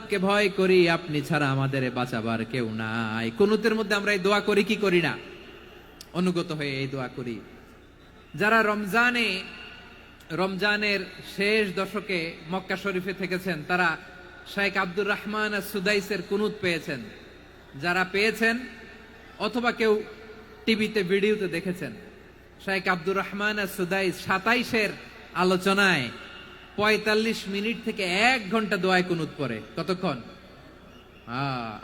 আল্লাহকে ভয় করি, আপনি ছাড়া আমাদের বাঁচাবার কেউ নাই। কুনুতের মধ্যে আমরা এই দোয়া করি কি করি না? অনুগত হয়ে এই দোয়া করি। যারা রমজানের শেষ দশকে মক্কা শরীফে থেকেছেন, তারা শাইখ আব্দুর রহমান সুদাইসের কুনুত পেয়েছেন। যারা পেয়েছেন অথবা কেউ টিভিতে ভিডিওতে দেখেছেন, শাইখ আব্দুর রহমান সুদাইস 27-এর আলোচনায় 45 মিনিট থেকে 1 ঘন্টা দোয়ায় কুনুত পড়ে। কতক্ষণ?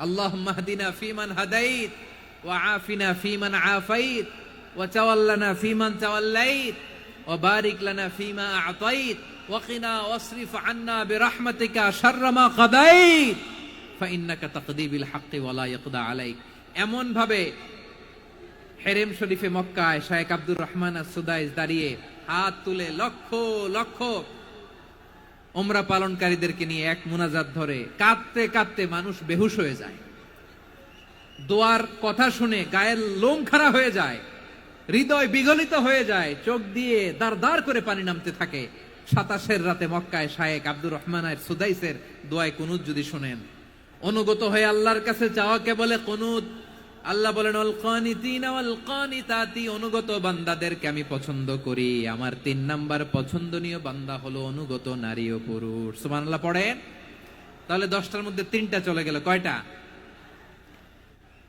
আল্লাহুম্মা হদিনা ফিমান হাদাইত ওয়া আফিনা ফিমান আফাইত ওয়া তাওয়াল্লানা ফিমান তাওয়াল্লাইত ওয়া বারিক লানা ফিমা আ'তাইত ওয়া কিনা ওয়াসরিফ আন্না বিরহমাতিকা শাররা মা কাদাইত ফাইন্নাকা তাকদি বিল হাক্কি ওয়া লা ইয়াকদা আলাইক। এমন ভাবে হেরেম শরীফে মক্কায় শাইখ আব্দুর রহমান সুদাইস দাঁড়িয়ে হাত তুলে লক্ষ লক্ষ উমরা পালনকারীদেরকে নিয়ে এক মুনাজাত ধরে কাঁদতে কাঁদতে মানুষ বেহুশ হয়ে যায়। দোয়ার কথা শুনে গায়ের লোম খাড়া হয়ে যায়, হৃদয় বিগলিত হয়ে যায়, চোখ দিয়ে দাঁড় দাঁড় করে পানি নামতে থাকে। 27-এর রাতে মক্কায় শাইখ আব্দুর রহমান সুদাইসের দোয়ায় কুনুত যদি শুনেন, অনুগত হয়ে আল্লাহর কাছে চাওয়াকে বলে কুনুত। আল্লাহ বলেন আল কানিতিনা ওয়াল কানিতাতি, অনুগত বান্দাদেরকে আমি পছন্দ করি। আমার 3 নাম্বার পছন্দনীয় বান্দা হলো অনুগত নারী ও পুরুষ। সুবহানাল্লাহ পড়েন। তাহলে 10টার মধ্যে 3টা চলে গেল। কয়টা?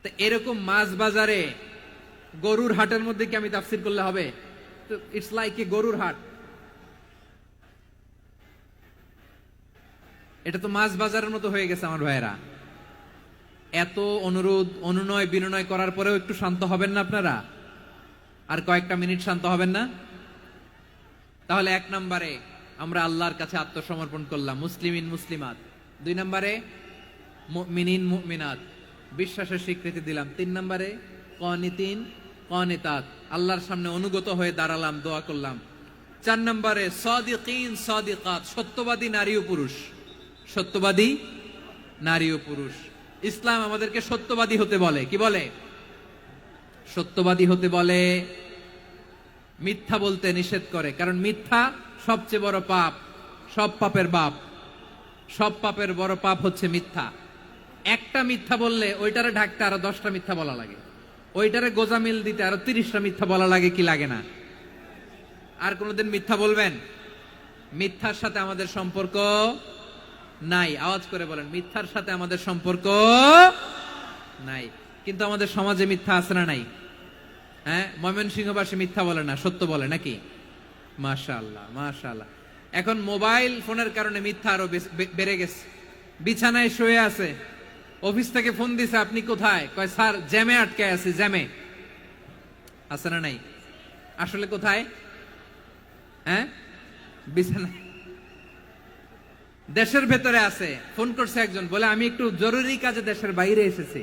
তো এরকম মাছ বাজারে গরুর হাটের মধ্যে কি আমি তাফসীর করলে হবে? তো ইটস লাইক এ গরুর হাট। এটা তো মাছ বাজারের মতো হয়ে গেছে আমার ভাইয়েরা। এত অনুরোধ অনুনয় বিনয় করার পরেও একটু শান্ত হবেন না আপনারা? আর কয়েকটা মিনিট শান্ত হবেন না? তাহলে 1 নম্বরে আমরা আল্লাহর কাছে আত্মসমর্পণ করলাম, মুসলিমিন মুসলিমাত। 2 নম্বরে মুমিনিন মুমিনাত, বিশ্বাসের স্বীকৃতি দিলাম। 3 নম্বরে কানিতিন কানিতাত, আল্লাহর সামনে অনুগত হয়ে দাঁড়ালাম, দোয়া করলাম। 4 নম্বরে সাদিকিন সাদিকাত, সত্যবাদী নারী ও পুরুষ। সত্যবাদী নারী ও পুরুষ। ইসলাম আমাদেরকে সত্যবাদী হতে বলে। কি বলে? সত্যবাদী হতে বলে। মিথ্যা বলতে নিষেধ করে, কারণ মিথ্যা সবচেয়ে বড় পাপ, সব পাপের বাপ। সব পাপের বড় পাপ হচ্ছে মিথ্যা। একটা মিথ্যা বললে ওইটারে ঢাকতে আরো 10টা মিথ্যা বলা লাগে, ওইটারে গোজামিল দিতে আরো 30টা মিথ্যা বলা লাগে। কি লাগে না? আর কোনোদিন মিথ্যা বলবেন? মিথ্যার সাথে আমাদের সম্পর্ক নাই। আওয়াজ করে বলেন, মিথ্যার সাথে আমাদের সম্পর্ক নাই। কিন্তু আমাদের সমাজে মিথ্যা আছে না নাই? হ্যাঁ, ময়মনসিংহবাসী মিথ্যা বলে না, সত্য বলে নাকি? মাশাআল্লাহ মাশাআল্লাহ। এখন মোবাইল ফোনের কারণে মিথ্যা আরো বেড়ে গেছে। বিছানায় শুয়ে আছে, অফিস থেকে ফোন দিছে, আপনি কোথায়? কয় স্যার জ্যামে আটকে আছি। জ্যামে আছে না নাই? আসলে কোথায়? হ্যাঁ, বিছানায়। দেশের ভেতরে আছে, ফোন করছে একজন, বলে আমি একটু জরুরি কাজে দেশের বাইরে এসেছি।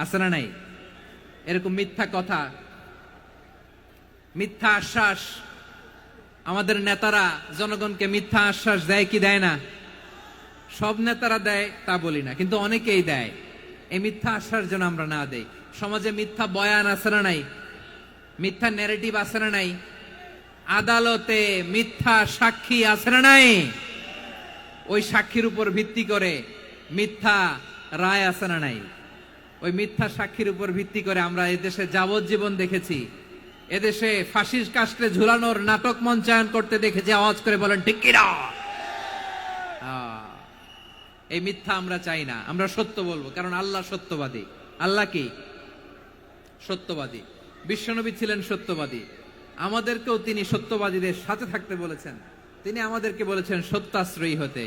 আছে না নাই? এরকম মিথ্যা কথা, মিথ্যা আশ্বাস। আমাদের নেতারা জনগণকে মিথ্যা আশ্বাস দেয় কি দেয় না? সব নেতারা দেয় তা বলি না, কিন্তু অনেকেই দেয়। এই মিথ্যা আশ্বাস যেন আমরা না দেই। সমাজে মিথ্যা বয়ান আছে না নাই? মিথ্যা ন্যারেটিভ আছে না নাই? আদালতে মিথ্যা সাক্ষী আছে না নাই? ওই সাক্ষীর উপর ভিত্তি করে মিথ্যা রায় আছে না নাই? ওই মিথ্যা সাক্ষীর উপর ভিত্তি করে আমরা এদেশে যাবজ্জীবন দেখেছি, এদেশে ফাঁসির কাস্টে ঝুলানোর নাটক মঞ্চায়ন করতে দেখেছি। আওয়াজ করে বলেন ঠিক কি না? এই মিথ্যা আমরা চাই না, আমরা সত্য বলবো, কারণ আল্লাহ সত্যবাদী। আল্লাহ কি? সত্যবাদী। বিশ্বনবী ছিলেন সত্যবাদী, আমাদেরকেও তিনি সত্যবাদীদের সাথে থাকতে বলেছেন। তিনি আমাদেরকে বলেছেন সত্যাশ্রয়ী হতে।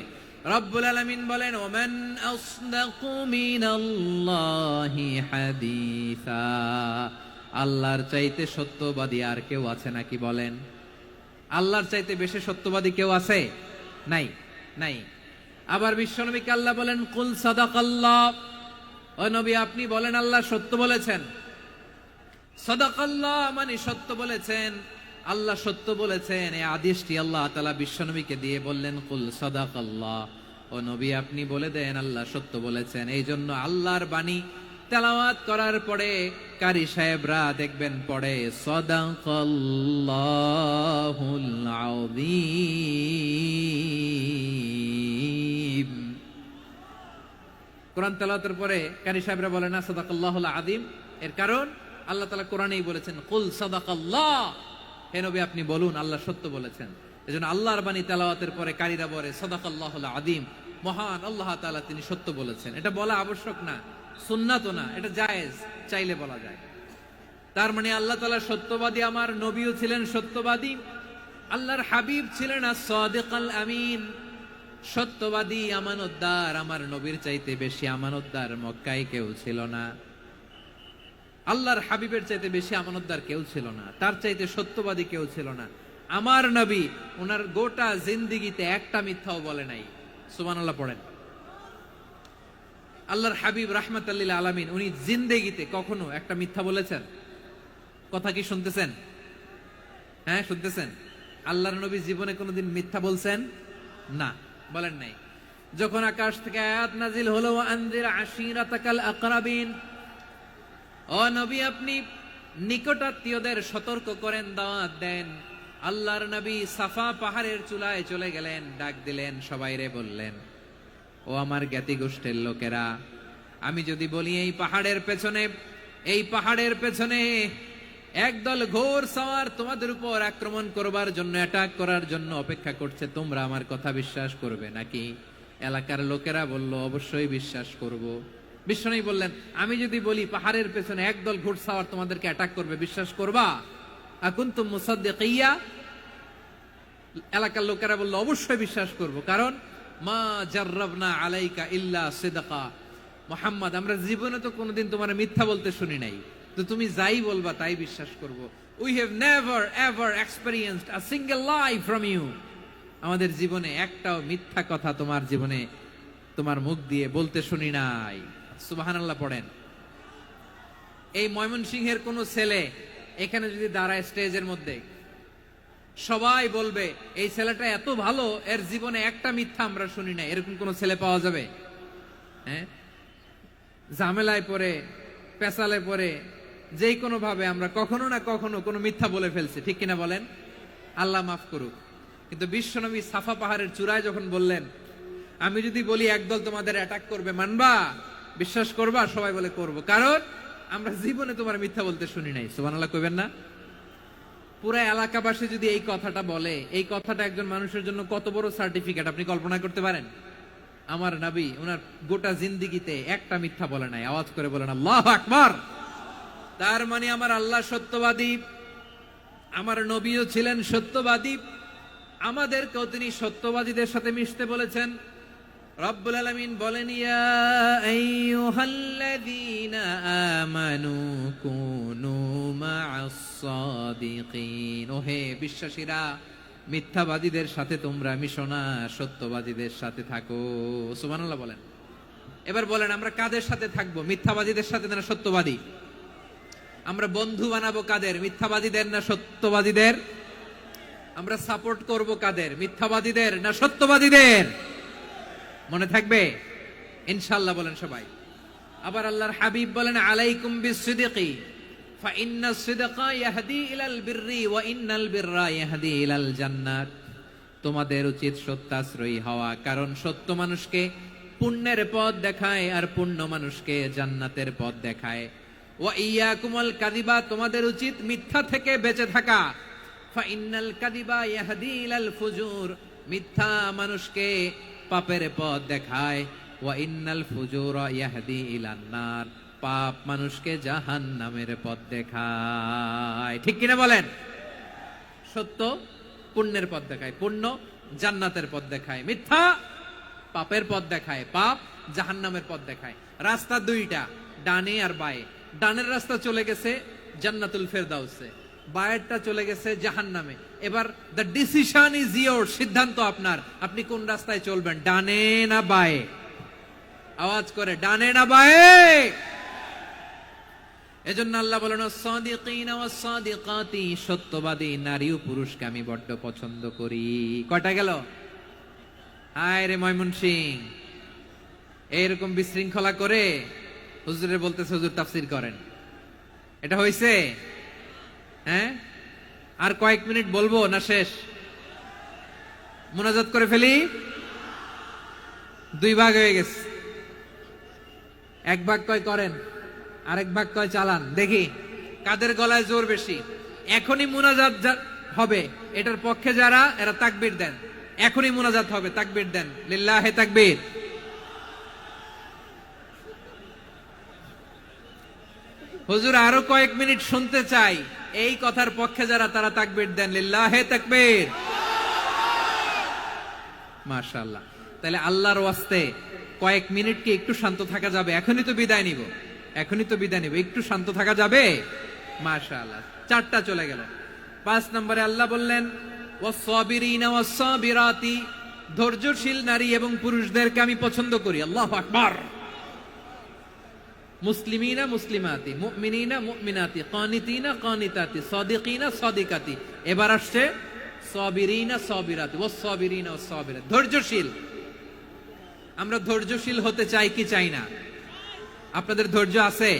রব্বুল আলামিন বলেন ওমান আসদাকু মিনাল্লাহি হাদিসা, আল্লাহর চাইতে সত্যবাদী আর কেউ আছে নাকি বলেন? আল্লাহর চাইতে বেশি সত্যবাদী কেউ আছে? নাই, নাই। আবার বিশ্বনবীকে আল্লাহ বলেন কুল সাদাকাল্লাহ, ও নবী আপনি বলেন আল্লাহ সত্য বলেছেন। সাদাকাল্লাহ মানে সত্য বলেছেন, আল্লাহ সত্য বলেছেন। এই আদেশটি আল্লাহ তাআলা বিশ্বনবীকে দিয়ে বললেন কুল সাদাকাল্লাহ, ও নবী আপনি বলে দেন আল্লাহ সত্য বলেছেন। এই জন্য আল্লাহর বাণী তেলাওয়াত করার পরে কারি সাহেবরা দেখবেন পড়ে সাদাকাল্লাহুল আযীম। কোরআন তেলাওয়াতের পরে কারি সাহেবরা বলে না সাদাকাল্লাহুল আযীম, এর কারণ আল্লাহ তাআলা কোরআনেই বলেছেন কুল সাদাকাল্লাহ, হে নবী আপনি বলুন আল্লাহ সত্য বলেছেন। এজন্য আল্লাহর বাণী তেলাওয়াতের পরে কারীরা বলে সাদাকাল্লাহুল আযীম, মহান আল্লাহ তাআলা তিনি সত্য বলেছেন। এটা বলা আবশ্যক না, সুন্নাতও না, এটা জায়েজ, চাইলে বলা যায়। তার মানে আল্লাহ তাআলা সত্যবাদী, আমার নবীও ছিলেন সত্যবাদী, আল্লাহর হাবিব ছিলেন as-সাদিকাল আমিন, সত্যবাদী আমানতদার। আমার নবীর চাইতে বেশি আমানতদার মক্কায় কেউ ছিল না, আল্লাহর হাবিবের চাইতে বেশি আমানতদার কেউ ছিল না, তার চাইতে সত্যবাদী কেউ ছিল না। আমার নবী ওনার গোটা জিন্দেগিতে একটা মিথ্যাও বলে নাই। সুবহানাল্লাহ পড়েন। আল্লাহর হাবিব রাহমাতাল লিল আলামিন উনি জিন্দেগিতে কখনো একটা মিথ্যা বলেছেন? কথা কি শুনতেছেন? হ্যাঁ শুনতেছেন? আল্লাহর নবী জীবনে কোনোদিন মিথ্যা বলছেন? না, বলেন নাই। যখন আকাশ থেকে আয়াত নাজিল হলো আনজির আশিরাতাকাল আকরাবিন, ও নবী আপনি নিকটাত্মীয়দের সতর্ক করেন, দাওয়াত দেন। আল্লাহর নবী সাফা পাহাড়ের চূড়ায় চলে গেলেন, ডাক দিলেন, সবাইরে বললেন, ও আমার জ্ঞাতি গোষ্ঠীর লোকেরা, আমি যদি বলি এই পাহাড়ের পেছনে একদল ঘোর সওয়ার তোমাদের উপর আক্রমণ করবার জন্য, অ্যাটাক করার জন্য অপেক্ষা করছে, তোমরা আমার কথা বিশ্বাস করবে নাকি? এলাকার লোকেরা বলল অবশ্যই বিশ্বাস করব। বিশ্বনবী বললেন, আমি যদি বলি পাহাড়ের পেছনে একদল ঘোড়সাওয়ার তোমাদেরকে অ্যাটাক করবে, বিশ্বাস করবা? আকুনতুম মুসাদ্দিকিয়া? এলাকার লোকেরা বলল অবশ্যই বিশ্বাস করব, কারণ মা জাররাবনা আলাইকা ইল্লা সিদকা, মুহাম্মদ আমরা জীবনে তো কোনোদিন তোমার মিথ্যা বলতে শুনি নাই, তো তুমি যাই বলবা তাই বিশ্বাস করব। We have never ever experienced a single lie from you, আমাদের জীবনে একটাও মিথ্যা কথা তোমার জীবনে তোমার মুখ দিয়ে বলতে শুনি নাই। সুবহানাল্লাহ পড়েন। এই ময়মনসিংহের কোন ছেলে এখানে যদি দাঁড়ায় স্টেজের মধ্যে, সবাই বলবে এই ছেলেটা এত ভালো, এর জীবনে একটা মিথ্যা আমরা শুনি নাই, এরকম কোন ছেলে পাওয়া যাবে? হ্যাঁ, ঝামেলায় পড়ে, পেশালে পড়ে, যেই কোনো ভাবে আমরা কখনো না কখনো কোনো মিথ্যা বলে ফেলছি, ঠিক কিনা বলেন? আল্লাহ মাফ করুক। কিন্তু বিশ্বনবী সাফা পাহাড়ের চূড়ায় যখন বললেন, আমি যদি বলি একদল তোমাদের অ্যাটাক করবে, মানবা? বিশ্বাস করবা? সবাই বলে করব, কারণ আমরা জীবনে তোমার মিথ্যা বলতে শুনি নাই। সুবহানাল্লাহ কইবেন না? পুরা এলাকাবাসী যদি এই কথাটা বলে, এই কথাটা একজন মানুষের জন্য কত বড় সার্টিফিকেট আপনি কল্পনা করতে পারেন? আমার নবী ওনার গোটা জিন্দেগিতে একটা মিথ্যা বলে নাই। আওয়াজ করে বলেন আল্লাহু আকবার। তার মানে আমার আল্লাহ সত্যবাদী, আমার নবীও ছিলেন সত্যবাদী, আমাদেরকেও তিনি সত্যবাদীদের সাথে মিশতে বলেছেন। রব্বুল আলামিন বলেন, ইয়া আইয়ুহাল্লাযীনা আমানু কুনু মা'আস সাদিকিন, ওহে বিশ্বাসীরা, মিথ্যাবাদীদের সাথে তোমরা মিশো না, সত্যবাদীদের সাথে থাকো। সুবহানাল্লাহ বলেন। এবার বলেন আমরা কাদের সাথে থাকবো? মিথ্যাবাদীদের সাথে না সত্যবাদী? আমরা বন্ধু বানাবো কাদের? মিথ্যাবাদীদের না সত্যবাদীদের? আমরা সাপোর্ট করব কাদের? মিথ্যাবাদীদের না সত্যবাদীদের? মনে থাকবে ইনশাআল্লাহ বলেন সবাই। আবার আল্লাহর হাবিব বলেন, আলাইকুম বিসসিদকি ফাইন্নাস সিদকা ইয়াহদি ইলাল বিররি ওয়া ইন্নাল বিররা ইয়াহদি ইলাল জান্নাত। তোমাদের উচিত সত্যাশ্রয়ী হওয়া, কারণ সত্য মানুষকে পুণ্যের পথ দেখায় আর পুণ্য মানুষকে জান্নাতের পথ দেখায়। ওয়া ইয়াকুমুল কাযিবা, তোমাদের উচিত মিথ্যা থেকে বেঁচে থাকা। ফাইন্নাল কাযিবা ইয়াহদি ইলাল ফুজুর, মিথ্যা মানুষকে পাপের পথ দেখায়। ওয়া ইন্নাল ফুজুরা ইয়াহদি ইলান নার, পাপ মানুষকে জাহান্নামের পথ দেখায়। ঠিক কিনা বলেন? সত্য পুণ্যের পথ দেখায়, পুণ্য জান্নাতের পথ দেখায়, মিথ্যা পাপের পথ দেখায়, পাপ জাহান্নামের পথ দেখায়। রাস্তা দুইটা, ডানে আর বায়ে। ডানের রাস্তা চলে গেছে জান্নাতুল ফেরদাউসে, বায়েরটা চলে গেছে জাহান্নামে। এবার দ্য ডিসিশন ইজ ইয়োর, সিদ্ধান্ত আপনার, আপনি কোন রাস্তায় চলবেন, ডানে না বায়ে? আওয়াজ করে, ডানে না বায়ে? এজন্য আল্লাহ বলেন, সাদিকিনা ওয়াস সাদিকাতি, সত্যবাদী নারী ও পুরুষকে আমি বড্ড পছন্দ করি। কয়টা গেল? হায় রে ময়মনসিং, এইরকম বিশৃঙ্খলা করে হুজুরে বলতেছে হুজুর তাফসীর করেন, এটা হইছে? হ্যাঁ, আর কয়েক মিনিট বলবো না শেষ? মুনাজাত করে ফেলি, দুই ভাগ হয়ে গেছে। এক ভাগ কয় করেন, আরেক ভাগ কয় চালান। দেখি কাদের গলায় জোর বেশি। এখনই মুনাজাত হবে, এটার পক্ষে যারা, এরা তাকবীর দেন। এখনই মুনাজাত হবে, তাকবীর দেন, লিল্লাহে তাকবীর। হুজুর আরো কয়েক মিনিট শুনতে চাই, এই কথার পক্ষে যারা, তারা তাকবীর দেন, লিল্লাহে তাকবীর। মাশাআল্লাহ। তাহলে আল্লাহর ওয়াস্তে কয়েক মিনিট কি একটু শান্ত থাকা যাবে? এখনই তো বিদায় নিব, এখনই তো বিদায় নিব, একটু শান্ত থাকা যাবে? মাশাআল্লাহ। 4টা চলে গেল। 5 নম্বরে আল্লাহ বললেন ওয়াস-সাবিরিনা ওয়াস-সাবিরাতি, ধৈর্যশীল নারী এবং পুরুষদেরকে আমি পছন্দ করি। আল্লাহু আকবার। মুসলিমিনা মুসলিমাতি, মুমিনিনা মুমিনাতি, কানিতিনা কানিতাতি, সাদিকিনা সাদিকাতি। এবার আসছে সাবিরিনা সাবিরাতি, ওয়াস-সাবিরিনা ওয়াস-সাবিরাত, ধৈর্যশীল। আমরা ধৈর্যশীল হতে চাই কি চাই না? আপনাদের ধৈর্য আছে?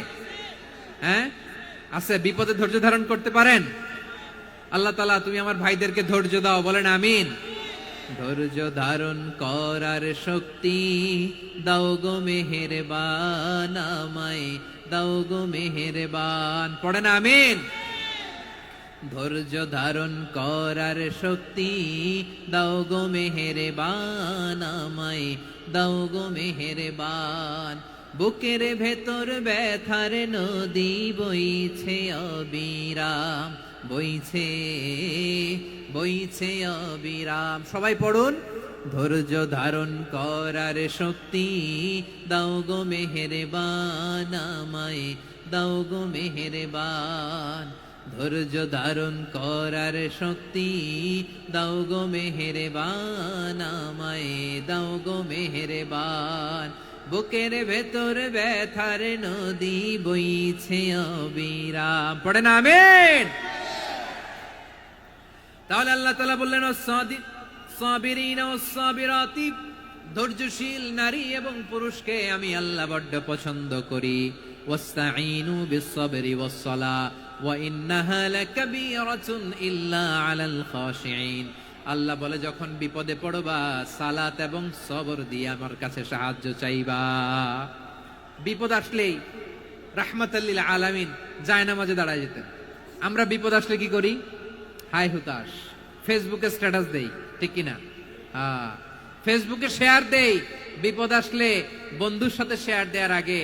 হ্যাঁ আছে। বিপদে ধৈর্য ধারণ করতে পারেন? আল্লাহ তাআলা তুমি আমার ভাইদেরকে ধৈর্য দাও, বলেন আমিন। ধৈর্য ধারণ করার শক্তি দাও গো মেহেরবান, আমায় দাও গো মেহেরবান, পড়েন আমিন। ধৈর্য ধারণ করার শক্তি দাও গো মেহেরবান, আমায় দাও গো মেহেরবান। বুকের ভেতর ব্যথার নদী বইছে অবিরাম, বইছে বইছে অবিরাম। সবাই পড়ুন, ধৈর্য ধারণ করার শক্তি দাও গো মেহেরবান, আমায় দাও গো মেহেরবান। ধৈর্য ধারণ করার শক্তি দাও গো মেহেরবান, আমায় দাও গো মেহেরবান। বুকের ভেতর ব্যথার নদী বইছে অবিরাম, পড়েন আমিন। তাহলে আল্লাহ তাআলা বললেন সাবিরিনা ওয়াস-সাবিরাতি, ধৈর্যশীল নারী এবং পুরুষকে আমি আল্লাহ বড্ড পছন্দ করি। ওয়াস্তাঈনু বিস-সাবরি ওয়াস-সালাহ ওয়া ইন্নাহা লাকাবীরাতুন ইল্লা আলাল খাশিঈন। আল্লাহ বলে যখন বিপদে পড়বা, সালাত এবং সবর দিয়ে আমার কাছে সাহায্য চাইবা। বিপদ আসলেই রাহমাতাল লিল আলামিন জায়নামাজে দাঁড়ায় যেতেন। আমরা বিপদ আসলে কি করি? হাই হুতাশ, ফেসবুকে স্ট্যাটাস দেই, ঠিক কিনা? ফেসবুকে শেয়ার দেই। বিপদ আসলে বন্ধুর সাথে শেয়ার দেওয়ার আগে,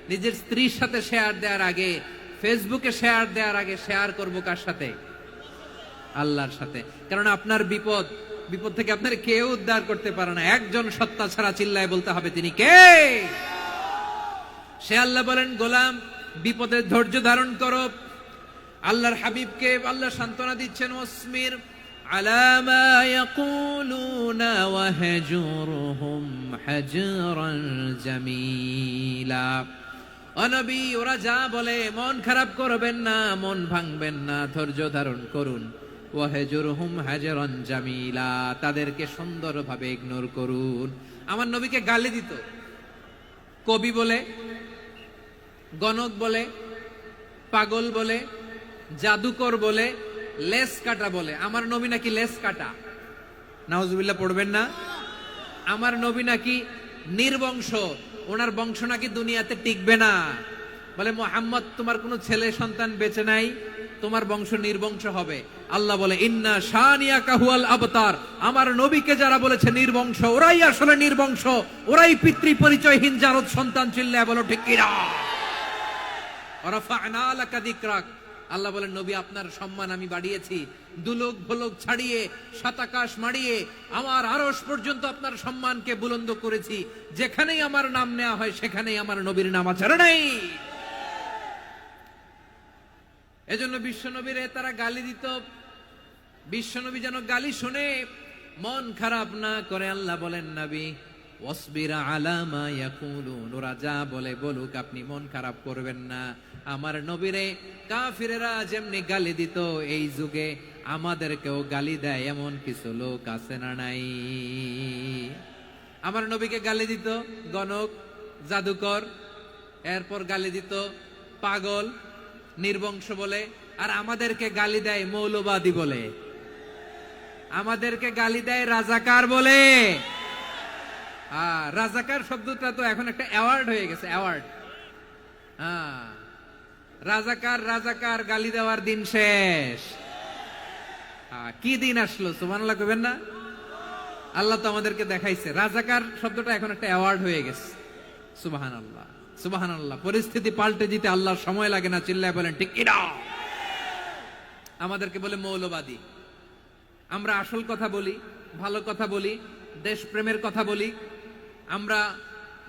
নিজের স্ত্রীর সাথে শেয়ার দেওয়ার আগে, ফেসবুকে শেয়ার দেওয়ার আগে শেয়ার করবো কার সাথে? আল্লাহর সাথে। কারণ আপনার বিপদ, বিপদ থেকে আপনার কেউ উদ্ধার করতে পারে না, একজন সত্তা ছাড়া। চিল্লায় বলতে হবে তিনি কে? সে আল্লাহ। বলেন গোলাম বিপদে ধৈর্য ধারণ করো। আল্লাহর হাবিবকে আল্লাহ সান্ত্বনা দিচ্ছেন, ওয়াসমির আলা মা ইয়াকুলুনা ওয়াহজুরহুম হাজরান জামিলা। ও নবী, ওরা যা বলে মন খারাপ করবেন না, মন ভাঙবেন না, ধৈর্য ধারণ করুন। ওয়াহজুরহুম হাজরান জামিলা, তাদেরকে সুন্দরভাবে ইগনোর করুন। আমার নবীকে গালি দিত কবি বলে, গণক বলে, পাগল বলে, জাদুকর বলে, লেস কাটা বলে। আমার নবী নাকি লেস কাটা, নাউজুবিল্লাহ পড়বেন না। আমার নবী নাকি নির্বংশ, ওনার বংশ নাকি দুনিয়াতে টিকবে না। বলে মুহাম্মদ তোমার কোনো ছেলে সন্তান বেঁচে নাই, তোমার বংশ নির্বংশ হবে। আল্লাহ বলে ইন্না শানিয়াকা হুয়াল আবতার। আমার নবীকে যারা বলেছে নির্বংশ, ওরাই আসলে নির্বংশ, ওরাই পিতৃ পরিচয়হীন জারদ সন্তান। চিল্লায় বলো ঠিক কিনা? রাফা'না লাকা যিকরাক। আল্লাহ বলেন নবী আপনার সম্মান আমি বাড়িয়েছি, দুলোক ভোলক ছাড়িয়ে, সাতাকাশ মাড়িয়ে আমার আরশ পর্যন্ত আপনার সম্মানকে বুলন্দ করেছি। যেখানেই আমার নাম নেওয়া হয় সেখানেই আমার নবীর নাম আছে, নাই? এজন্য বিশ্বনবীরে তারা গালি দিত। বিশ্বনবী যেন গালি শুনে মন খারাপ না করে আল্লাহ বলেন নবী ওয়াসবির আলা মা ইয়াকুলুন, ওরা যা বলে বলুক, আপনি মন খারাপ করবেন না। আমার নবীরে কাফিরেরা যেমনি গালি দিত, এই যুগে আমাদেরকেও গালি দেয় এমন কিছু লোক আছে না নাই? আমার নবীকে গালি দিত গণক, জাদুকর, এরপর গালি দিত পাগল, নির্বংশ বলে। আর আমাদেরকে গালি দেয় মৌলবাদী বলে, আমাদেরকে গালি দেয় রাজাকার বলে। রাজাকার শব্দটা তো এখন একটা অ্যাওয়ার্ড হয়ে গেছে, অ্যাওয়ার্ড। রাজাকার রাজাকার গালি দেওয়ার দিন শেষ। কি দিন আসলো, সুবহানাল্লাহ কইবেন না? আল্লাহ তো আমাদেরকে দেখাইছে রাজাকার শব্দটা এখন একটা অ্যাওয়ার্ড হয়ে গেছে। সুবহানাল্লাহ, সুবহানাল্লাহ। পরিস্থিতি পাল্টে দিতে আল্লাহর সময় লাগে না, চিল্লায় বলেন ঠিক কিনা? আমাদেরকে বলে মৌলবাদী। আমরা আসল কথা বলি, ভালো কথা বলি, দেশপ্রেমের কথা বলি, আমরা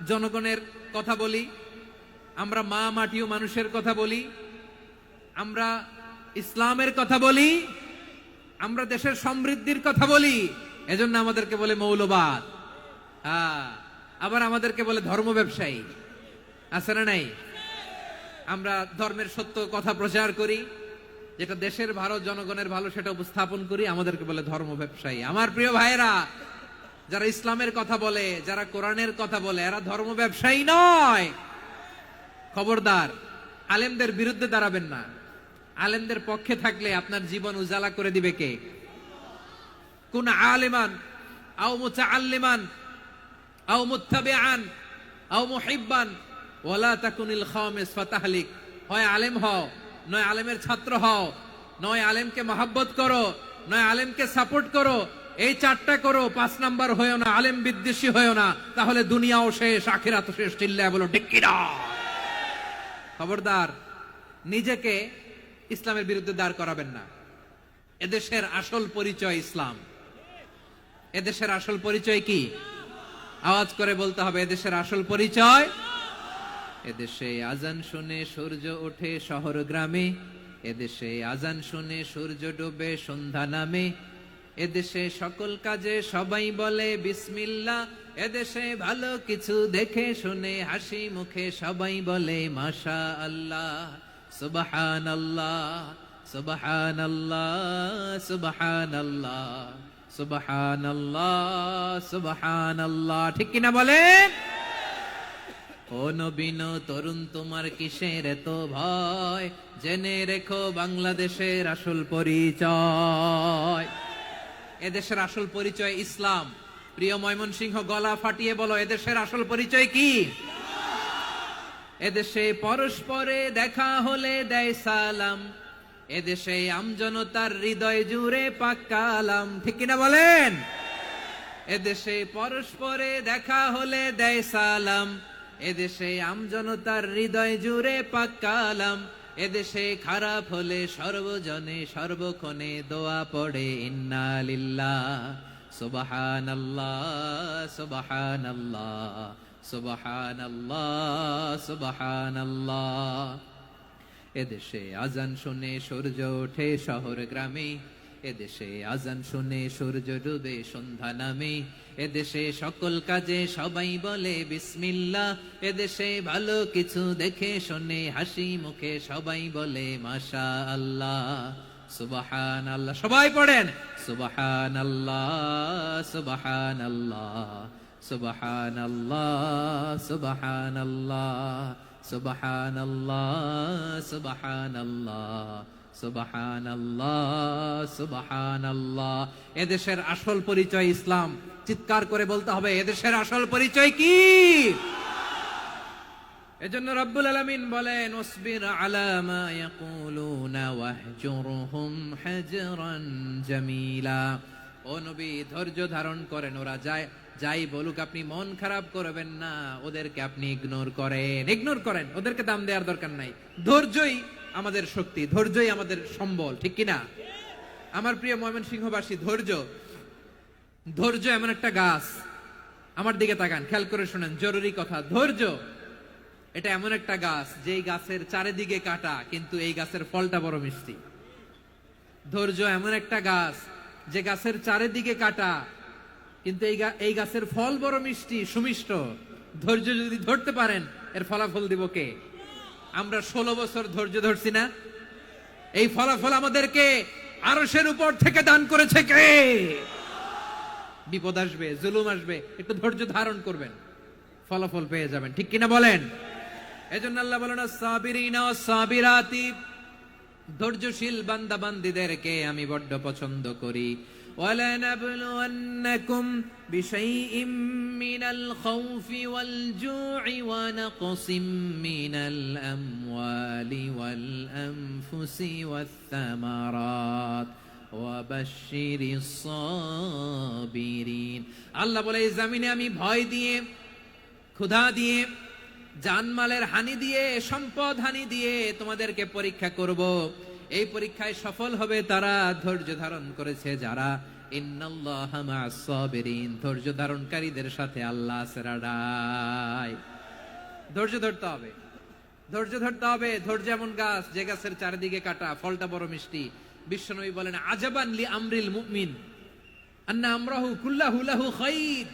জনগণের কথা বলি, আমরা মা মাটি ও মানুষের কথা বলি, আমরা ইসলামের কথা বলি, আমরা দেশের সমৃদ্ধির কথা বলি। এজন্য আমাদেরকে বলে মৌলবাদ। আবার আমাদেরকে বলে ধর্ম ব্যবসায়ী, আছে না নাই? আমরা ধর্মের সত্য কথা প্রচার করি, যেটা দেশের ভালো, জনগণের ভালো, সেটা উপস্থাপন করি, আমাদেরকে বলে ধর্ম ব্যবসায়ী। আমার প্রিয় ভাইয়েরা, যারা ইসলামের কথা বলে, যারা কোরআনের কথা বলে, এরা ধর্ম ব্যবসায়ী নয়। খবরদার, আলেমদের বিরুদ্ধে দাঁড়াবেন না। আলেমদের পক্ষে থাকলে আপনার জীবন উজালা করে দিবে কে? কুন আলিমান আও মুতাআল্লিমান আও মুত্তাবিআন আও মুহিব্বান ওয়ালা তাকুনিল খামিস ফাতাহলিক। হয় আলেম হও, নয় আলেমের ছাত্র হও, নয় আলেমকে মহব্বত করো, নয় আলেমকে সাপোর্ট করো। এই চারটা করো, 5 নাম্বার হয়েও না, আলেম বিদ্বেষী হয়েও না, তাহলে দুনিয়াও শেষ, আখিরাতও শেষ। চিল্লায় বলো ঠিক কিনা? খবরদার, নিজেকে ইসলামের বিরুদ্ধে দাঁড় করাবেন না। এদেশের আসল পরিচয় ইসলাম। এদেশের আসল পরিচয় কি? আওয়াজ করে বলতে হবে, এদেশের আসল পরিচয়। এদেশে আজান শুনে সূর্য ওঠে শহর গ্রামে, এদেশে আজান শুনে সূর্য ডোবে সন্ধ্যা নামে, এদেশে সকল কাজে সবাই বলে বিসমিল্লাহ, এদেশে ভালো কিছু দেখে শুনে হাসি মুখে সবাই বলে মাশা আল্লাহ, সুবহানাল্লাহ, সুবহানাল্লাহ, সুবহানাল্লাহ, সুবহানাল্লাহ, সুবহানাল্লাহ। ঠিক কিনা বলেন? ও নবীন তরুণ, তোমার কিসের এত ভয়? জেনে রেখো বাংলাদেশের আসল পরিচয়। এদেশের আসল পরিচয় ইসলাম। প্রিয় ময়মনসিংহ, গলা ফাটিয়ে বলো, এদেশের আসল পরিচয় কি? এদেশে পরস্পরে দেখা হলে দেয় সালাম, এদেশে আমজনতার হৃদয় জুড়ে পাক কালাম। ঠিক কিনা বলেন? এদেশে পরস্পরে দেখা হলে দেয় সালাম, এদেশে আমজনতার হৃদয় জুড়ে পাক কালাম, এদেশে খারাপ হলে সর্বজনে সর্বক্ষণে দোয়া পড়ে ইন্না লিল্লাহ, সুবহানাল্লাহ, সুবহানাল্লাহ, সুবহানাল্লাহ, সুবহানাল্লাহ। এদেশে আজান শুনে সূর্য ওঠে শহর গ্রামে, এদেশে আজান শুনে সূর্য ডুবে সন্ধ্যা নামে, এদেশে সকল কাজে সবাই বলে বিসমিল্লাহ, এদেশে ভালো কিছু দেখে শুনে হাসি মুখে সবাই বলে মাশা আল্লাহ, সুবহানাল্লাহ। সবাই পড়েন সুবহানাল্লাহ, সুবহানাল্লাহ, সুবহানাল্লাহ, সুবহানাল্লাহ, সুবহানাল্লাহ, সুবহানাল্লাহ, সুবহানাল্লাহ, সুবহানাল্লাহ। এদেশের আসল পরিচয় ইসলাম। চিৎকার করে বলতে হবে, এদেশের আসল পরিচয় কি? এজন্য রব্বুল আলামিন বলেন, ওয়াসবির আলা মা ইয়াকুলুনা ওয়াহজুরহুম হাজরান জামিলা। ও নবী, ধৈর্য ধারণ করেন, ওরা যাই বলুক আপনি মন খারাপ করবেন না, ওদেরকে আপনি ইগনোর করেন, ওদেরকে দাম দেওয়ার দরকার নাই। ধৈর্যই আমাদের শক্তি, ধৈর্যই আমাদের সম্বল। ঠিক কিনা? আমার প্রিয় ময়মনসিংহবাসী, ধৈর্য এমন একটা গাছ। আমার দিকে তাকান, খেয়াল করে শুনেন, জরুরি কথা। ধৈর্য এটা এমন একটা গাছ, যেই গাছের চারিদিকে কাটা, কিন্তু এই গাছের ফলটা বড় মিষ্টি। ধৈর্য এমন একটা গাছ, যে গাছের চারিদিকে কাটা, কিন্তু এই গাছের ফল বড় মিষ্টি, সুমিষ্ট। ধৈর্য যদি ধরতে পারেন, এর ফলাফল দিব কে? আমরা 16 বছর ধৈর্য ধরছি না? এই ফলাফল আমাদেরকে আরশের উপর থেকে দান করেছে কে? বিপদ আসবে, জুলুম আসবে, একটু ধৈর্য ধারণ করবেন, ফলাফল পেয়ে যাবেন। ঠিক কিনা বলেন? এজন্য আল্লাহ বলেন, আস-সাবিরিনা ওয়াস-সাবিরাতি, ধৈর্যশীল বান্দা বান্দীদেরকে আমি বড্ড পছন্দ করি। وَلَنَبْلُوَنَّكُمْ بِشَيْءٍ مِّنَ الْخَوْفِ وَالْجُوعِ وَنَقْصٍ مِّنَ الْأَمْوَالِ وَالْأَنفُسِ وَالثَّمَرَاتِ وَبَشِّرِ الصَّابِرِينَ। আল্লাহ বলে, এই জমিনে আমি ভয় দিয়ে, ক্ষুধা দিয়ে, জানমালের হানি দিয়ে, সম্পদ হানি দিয়ে তোমাদেরকে পরীক্ষা করব। এই পরীক্ষায় সফল হবে তারা, ধৈর্য ধারণ করেছে যারা। ইন্নাল্লাহা মা'আস সাবিরিন, ধৈর্য ধারণকারীদের সাথে আল্লাহ আছে রাডাই। ধৈর্য ধরতে হবে, ধৈর্য ধরতে হবে। ধৈর্য এমন গাছ যে গাছের চারিদিকে কাটা, ফলটা বড় মিষ্টি। বিশ্বনবী বলেন, আজাবান লি আমরিল মুমিন আন্না আমরাহু কুল্লাহু লাহু খাইর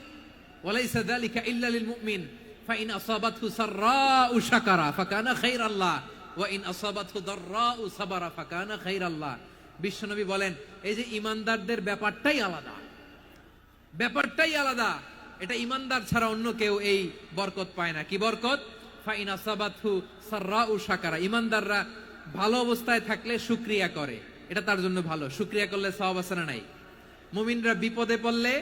ওয়া লাইসা যালিকা ইল্লা লিল মুমিন ফাইন আসাবাতহু সাররাউ শাকারা ফাকানা খাইরাল্লাহ ওয়া ইন আসাবাতহু দাররাউ সাবারা ফাকানা খাইরাল্লাহ। বিশ্বনবী বলেন, এই যে ইমানদারদের ব্যাপারটাই আলাদা, ব্যাপারটাই আলাদা। এটা ইমানদার ছাড়া অন্য কেউ এই বরকত পায় না। কি বরকত? ফাইন আসাবাতহু সাররাউ শাকারা, ইমানদাররা ভালো অবস্থায় থাকলে শুকরিয়া করে, এটা তার জন্য ভালো। শুকরিয়া করলে সওয়াব আছে না নাই? মুমিনরা বিপদে পড়লে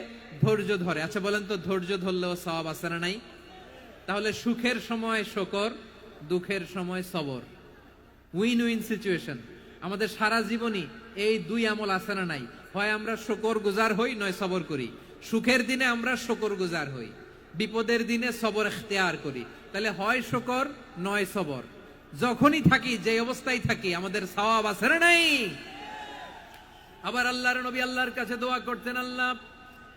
ধৈর্য ধরে। আচ্ছা বলেন তো, ধৈর্য ধরলেও সওয়াব আছে না নাই? তাহলে সুখের সময় শুকর, দুঃখের সময় সবর, উইন উইন সিচুয়েশন। আমাদের সারা জীবনই এই দুই আমল আছে না নাই? হয় আমরা শুকর গুজার হই, নয় সবর করি। সুখের দিনে আমরা শুকর গুজার হই, বিপদের দিনে সবর ইখতিয়ার করি। তাহলে হয় শুকর নয় সবর। যখনই থাকি, যে অবস্থায় থাকি, আমাদের সওয়াব আছে না নাই? আবার আল্লাহর নবী আল্লাহর কাছে দোয়া করতেন, আল্লাহ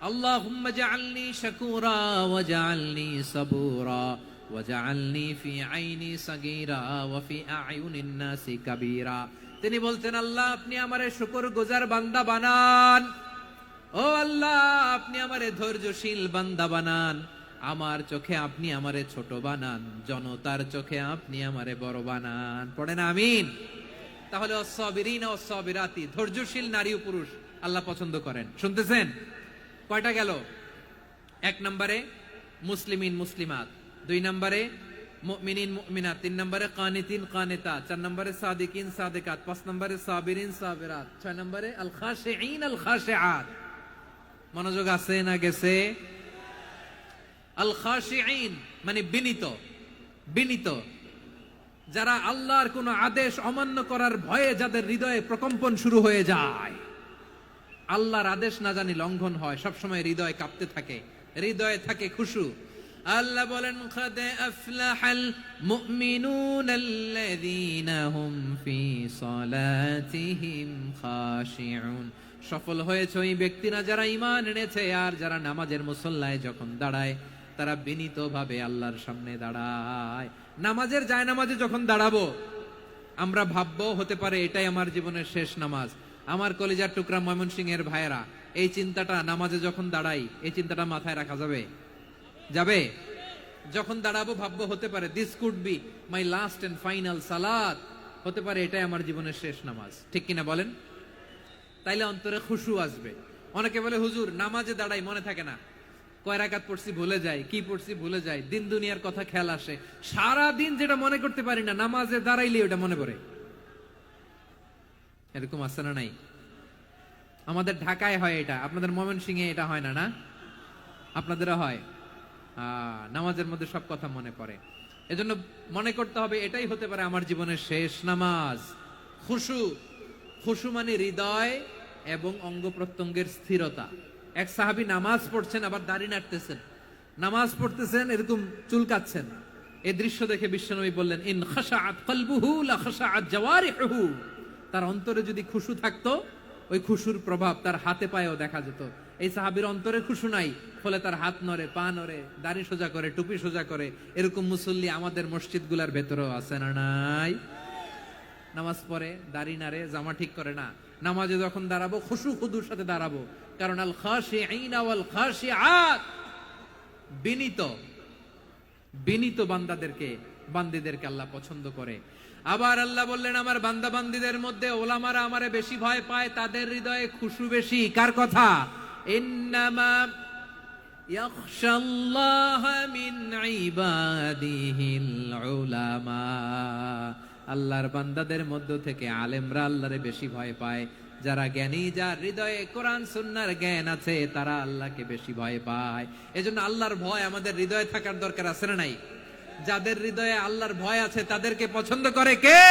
আল্লাহুম্মা জাআলনি শাকুরা ওয়া জাআলনি সাবুরা ওয়া জাআলনি ফি আইনি সাগীরা ওয়া ফি আ'য়ুনিন নাসি কাবীরা। তিনি বলতেন, আল্লাহ আপনি আমারে শুকরগুজার বান্দা বানান, ও আল্লাহ আপনি আমারে ধৈর্যশীল বান্দা বানান, আমার চোখে আপনি আমারে ছোট বানান, জনতার চোখে আপনি আমারে বড় বানান। পড়েন আমিন। তাহলে অস-সাবিরিনা ওয়াস-সাবিরাতি, ধৈর্যশীল নারী ও পুরুষ আল্লাহ পছন্দ করেন। শুনতেছেন? কয়টা গেল? এক নম্বরে মুসলিমিন মুসলিমাত, দুই নম্বরে মুমিনিন মুমিনাত, তিন নম্বরে কানিতিন কানিতাত, চার নম্বরে সাদিকিন সাদিকাত, পাঁচ নম্বরে সাবিরিন সাবিরাত, ছয় নম্বরে আল খাশিঈন আল খাশিআত। মনোযোগ আছে না গেছে? আল খাশিঈন মানে বিনীত, বিনীত, যারা আল্লাহর কোন আদেশ অমান্য করার ভয়ে যাদের হৃদয়ে প্রকম্পন শুরু হয়ে যায়, আল্লাহর আদেশ না জানি লঙ্ঘন হয়, সবসময় হৃদয় কাঁপতে থাকে, হৃদয়ে থাকে খুশু। আল্লাহ বলেন, قد أفلح المؤمنون الذين هم في صلاتهم خاشعون। সফল হয়েছে ওই ব্যক্তিরা যারা ঈমান এনেছে আর যারা নামাজের মুসল্লায় যখন দাঁড়ায় তারা বিনীতভাবে আল্লাহর সামনে দাঁড়ায়। নামাজের জায়নামাজে যখন দাঁড়াবো আমরা ভাববো, হতে পারে এটাই আমার জীবনের শেষ নামাজ। আমার কলিজার টুকরা ময়মনসিংহের ভাইয়েরা, এই চিন্তাটা নামাজে যখন দাঁড়াই, এই চিন্তাটা মাথায় রাখা যাবে? যাবে? যখন দাঁড়াবো ভাববো, হতে পারে this could be my last and final সালাত, হতে পারে এটাই আমার জীবনের শেষ নামাজ। ঠিক কিনা বলেন? তাইলে অন্তরে খুশু আসবে। অনেকে বলে, হুজুর নামাজে দাঁড়াই মনে থাকে না, কয় রাকাত পড়ছি ভুলে যাই, কি পড়ছি ভুলে যাই, দিন দুনিয়ার কথা খেয়াল আসে, সারা দিন যেটা মনে করতে পারি না নামাজে দাঁড়াইলে ওটা মনে পড়ে। এরকম আছে না নাই? আমাদের ঢাকায় হয় এটা, আপনাদের ময়মনসিংহে এটা হয় না? না, আপনাদেরও হয়। নামাজের মধ্যে সব কথা মনে পড়ে। এজন্য মনে করতে হবে এটাই হতে পারে আমার জীবনের শেষ নামাজ। খুশু, খুশু মানে হৃদয় এবং অঙ্গ প্রত্যঙ্গের স্থিরতা। এক সাহাবী নামাজ পড়ছেন আবার দাড়ি নাড়তেছেন, নামাজ পড়তেছেন এরকম চুলকাচ্ছেন। এই দৃশ্য দেখে বিশ্বনবী বললেন, ইন খাশাআত কলবুহু লা খাশাআত জাওয়ারিহুহু। তার অন্তরে যদি খুশু থাকতো, ওই খুশুর প্রভাব তার হাতে পায়েও দেখা যেত। এই সাহাবীর অন্তরে খুশু নাই, ফলে তার হাত নড়ে, পা নড়ে, দাড়ি সোজা করে, টুপি সোজা করে। এরকম মুসল্লি আমাদের মসজিদগুলোর ভেতরেও আছে না নাই? নামাজ পড়ে, দাড়ি নাড়ে, জামা ঠিক করে না। নামাজে যখন দাঁড়াবো খুশু খুদুর সাথে দাঁড়াবো, কারণ আল খাশিঈনা ওয়াল খাশিআত, বিনীত, বিনীত বান্দাদেরকে, বান্দীদেরকে আল্লাহ পছন্দ করে। আবার আল্লাহ বললেন, আমার বান্দা বান্দীদের মধ্যে ওলামারা আমারে বেশি ভয় পায়, তাদের হৃদয়ে খুশু বেশি। কার কথা? ইন্নামা ইয়াখশাল্লাহা মিন ইবাদিহিল উলামা। আল্লাহর বান্দাদের মধ্য থেকে আলেমরা আল্লাহরে বেশি ভয় পায়। যারা জ্ঞানী, যার হৃদয়ে কোরআন সুন্নাহর জ্ঞান আছে, তারা আল্লাহকে বেশি ভয় পায়। এজন্য আল্লাহর ভয় আমাদের হৃদয়ে থাকার দরকার আছে না নাই? যাদের হৃদয়ে আল্লাহর ভয় আছে তাদেরকে পছন্দ করে কে?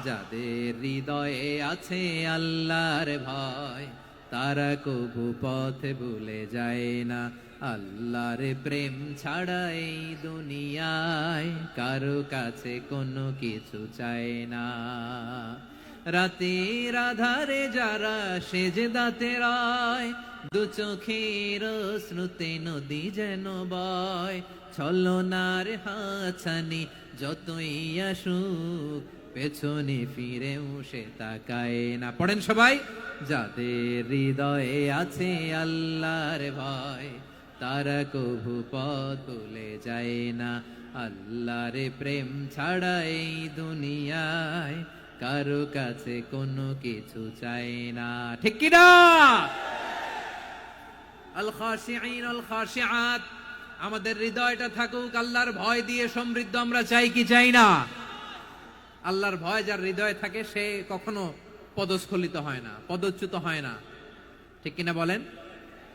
যাদের হৃদয়ে আছে আল্লাহর ভয়, তারা কবু পথে ভুলে যায় না। আল্লাহর প্রেম ছাড়া এই দুনিয়ায় কারো কাছে কোনো কিছু চায় না। রাতের আধারে যারা সেজদাতে রয়, দু চোখের শ্রুতে নদী যেন বয়। ছলনার হাছানি যতই আসুক, পেছনে ফিরেও সে তাকায় না। পড়েন সবাই। যাদের হৃদয়ে আছে আল্লাহর ভয়, তারা কভু পথ ভুলে যায় না। আল্লাহর প্রেম ছাড়া এই দুনিয়ায় কারো কাছে কোনো কিছু চায় না। ঠিক কি না? আল খাশিঈন আল খাশিআত, আমাদের হৃদয়টা থাকুক আল্লাহর ভয় দিয়ে সমৃদ্ধ। আমরা চাই কি চাই না? আল্লাহর ভয় যার হৃদয়ে থাকে সে কখনো পদস্খলিত হয় না, পদচ্যুত হয় না। ঠিক কিনা বলেন?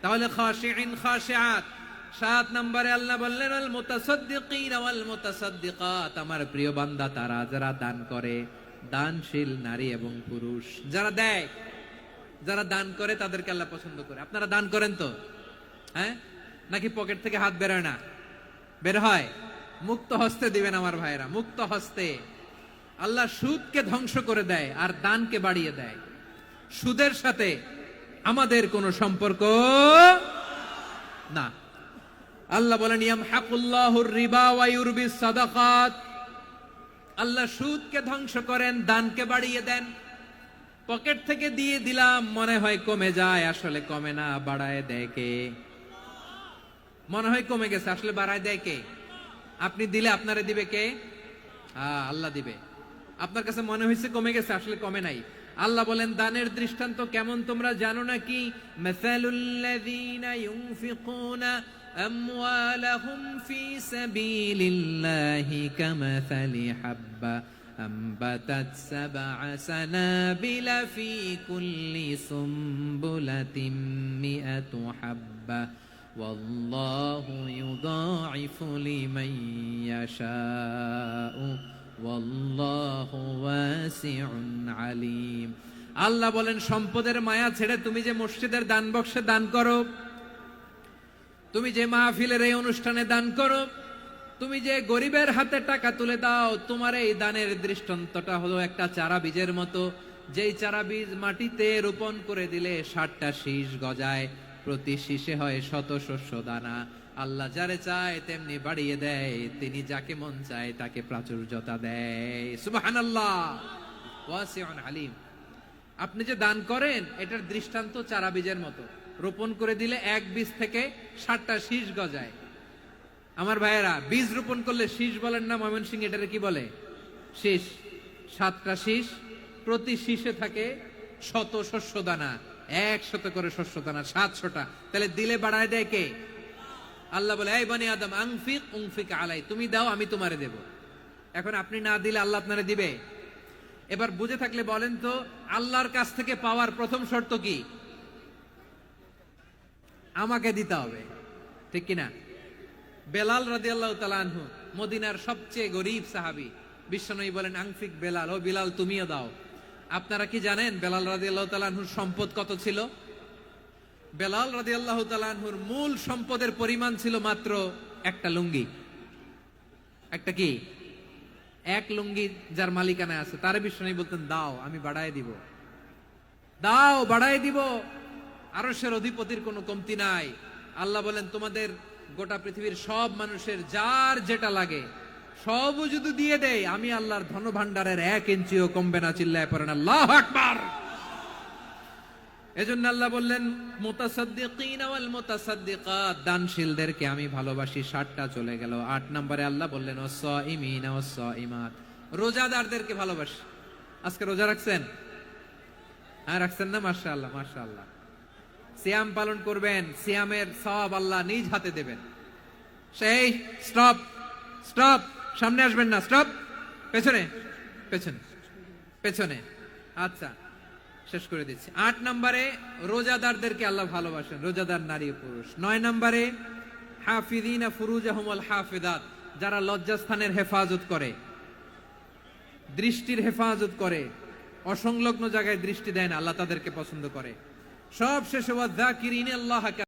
তাহলে খাশিঈন খাশিআত। 7 নম্বরে আল্লাহ বললেন আল মুতাসাদ্দিকিন ওয়াল মুতাসাদ্দিকাত, আমার প্রিয় বান্দা তারা যারা দান করে, দানশীল নারী এবং পুরুষ যারা দেয়, যারা দান করে তাদেরকে আল্লাহ পছন্দ করে। আপনারা দান করেন তো? হ্যাঁ, নাকি পকেট থেকে হাত বেরোয় না? বের হয়। মুক্ত হস্তে দিবেন আমার ভাইরা, মুক্ত হস্তে। আল্লাহ সুদকে ধ্বংস করে দেয় আর দানকে বাড়িয়ে দেয়। সুদের সাথে আমাদের কোনো সম্পর্ক না। আল্লাহ বলেন ইয়ামহাকুল্লাহুর রিবা ওয়া ইউরবিস সাদাকাত, আল্লাহ সুদকে ধ্বংস করেন, দানকে বাড়িয়ে দেন। পকেট থেকে দিয়ে দিলাম, মনে হয় কমে যায়, আসলে কমে না, বাড়ায় দেয় কে? মনে হয় কমে গেছে, আসলে বাড়ায় দেয় কে? আপনি দিলে আপনারে দিবে কে? আল্লাহ দিবে। আপনার কাছে মনে হয়েছে কমে গেছে, আসলে কমে নাই। আল্লাহ বলেন দানের দৃষ্টান্ত কেমন তোমরা জানো নাকি? মাসালুল্লাযীনা ইউনফিকুনা আমওয়ালাহুম ফি সাবিলিল্লাহি কামাসালি হাব্বা আম্বাতাত সাবআ সানাবিলা ফি কুল্লি সুমবুলাতিন মিআতু হাব্বা ওয়াল্লাহু ইউদাঈফু লিমান ইয়াশাউ ওয়াল্লাহু ওয়াসিউন আলীম। আল্লাহ বলেন সম্পদের মায়া ছেড়ে তুমি যে মসজিদের দান বক্সে দান করো, তুমি যে মাহফিলের এই অনুষ্ঠানে দান করো, তুমি যে গরিবের হাতে টাকা তুলে দাও, তোমার এই দানের দৃষ্টান্তটা হলো একটা চারা বীজের মতো। যেই চারা বীজ মাটিতে রোপণ করে দিলে 60টা শীষ গজায়, প্রতি শীষে হয় 100 শস্য দানা। আল্লাহ যারে চায় তেমনি বাড়িয়ে দেয়, তিনি যাকে মন চায় তাকে প্রাচুর্যতা দেয়। সুবহানাল্লাহ, ওয়াসিউন আলীম। আপনি যে দান করেন এটার দৃষ্টান্ত চারা বীজের মতো, রোপণ করে দিলে এক বীজ থেকে 60টা শীষ গজায়। আমার ভাইয়েরা, বীজ রোপণ করলে শীষ বলেন না ময়মনসিংহ, এটারে কি বলে? শীষ। 7টা শীষ, প্রতি শীষে থাকে 100 শস্য দানা, 100 করে শস্য দানা, 700টা। তাহলে দিলে বাড়ায় দেয় কে? আল্লাহ বলে এই বনি আদম আনফিক উনফিক আলাই, তুমি দাও আমি তোমারে দেব। এখন আপনি না দিলে আল্লাহ আপনারে দিবে? এবার বুঝে থাকলে বলেন তো, আল্লাহর কাছ থেকে পাওয়ার প্রথম শর্ত কি? আমাকে দিতে হবে। ঠিক কিনা? বেলাল রাদিয়াল্লাহু তাআলা আনহু, মদিনার সবচেয়ে গরীব সাহাবী, বিশ্বনবী বলেন আনফিক বেলাল, ও বেলাল তুমিও দাও। আপনারা কি জানেন বেলাল রাদিয়াল্লাহু তাআলা আনহুর সম্পদ কত ছিল? বেলাল রাদিয়াল্লাহু তাআলা আনহুর মূল সম্পদের পরিমাণ ছিল মাত্র একটা লুঙ্গি। একটা কি? এক লুঙ্গি যার মালিকানায় আছে, তারে বিশ্বনবী বলতেন দাও আমি বাড়ায় দিব, দাও বাড়ায় দিব। আরশের অধিপতির কোনো কমতি নাই। আল্লাহ বলেন তোমাদের গোটা পৃথিবীর সব মানুষের যার যেটা লাগে সবও যদি দিয়ে দেয়, আমি আল্লাহর ধন ভান্ডারের 1 ইঞ্চিও কমবে না। চিল্লায় পড়েন আল্লাহু আকবার। এজন্য আল্লাহ বললেন মুতাসাদ্দিকিন ওয়াল মুতাসাদ্দিকাত, দানশীলদেরকে আমি ভালোবাসি। 60টা চলে গেল। 8 নম্বরে আল্লাহ বললেন ওয়াস-সাইমিনা ওয়াস-সাইমাত, রোজাদারদেরকে ভালোবাসি। আজকে রোজা রাখছেন? হ্যাঁ রাখছেন না? মাশাআল্লাহ মাশাআল্লাহ। সিয়াম পালন করবেন, সিয়ামের সওয়াব আল্লাহ নিজ হাতে দেবেন। সেই স্টপ স্টপ, সামনে আসবেন না, স্টপ, পেছনে পেছনে পেছনে। আচ্ছা, শেষ করে দিচ্ছি। 8 নম্বরে রোজাদারদেরকে আল্লাহ ভালোবাসেন, রোজাদার নারী ও পুরুষ। 9 নম্বরে হাফিযিনা ফুরুজাহুম ওয়াল হাফিযাত, যারা লজ্জাস্থানের হেফাজত করে, দৃষ্টির হেফাজত করে, অসংলগ্ন জায়গায় দৃষ্টি দেয় না, আল্লাহ তাদেরকে পছন্দ করে। সব শেষে ওয়াযাকিরিনাল্লাহ